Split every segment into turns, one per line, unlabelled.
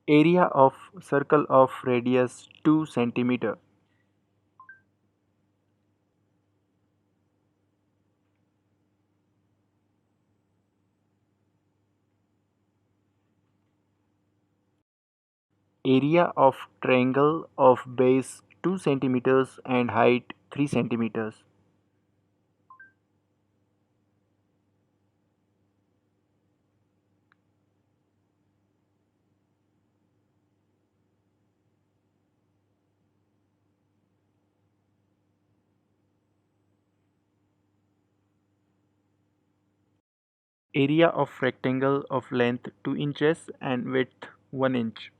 Area of circle of radius 2 centimeter. Area of triangle of base 2 centimeters and height 3 centimeters. Area of rectangle of length 2 inches and width 1 inch.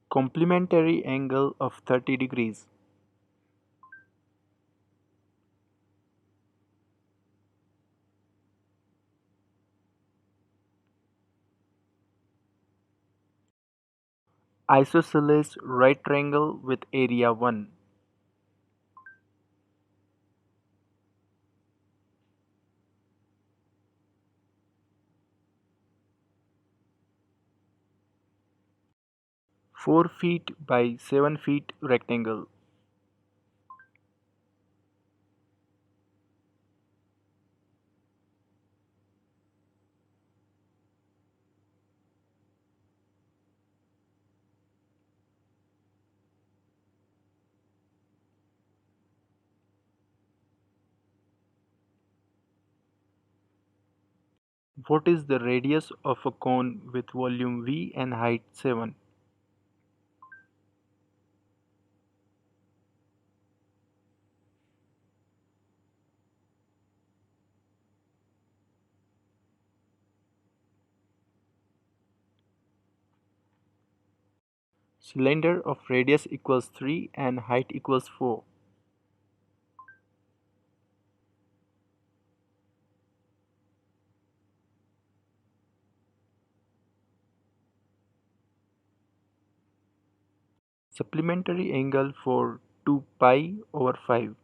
Complementary angle of 30 degrees. Isosceles right triangle with area 1. Four feet by 7 feet rectangle. What is the radius of a cone with volume V and height 7? Cylinder of radius equals 3 and height equals 4. Supplementary angle for 2 pi over 5.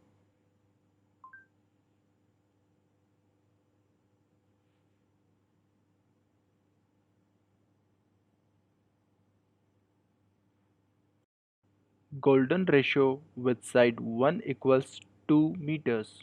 Golden ratio with side 1 equals 2 meters.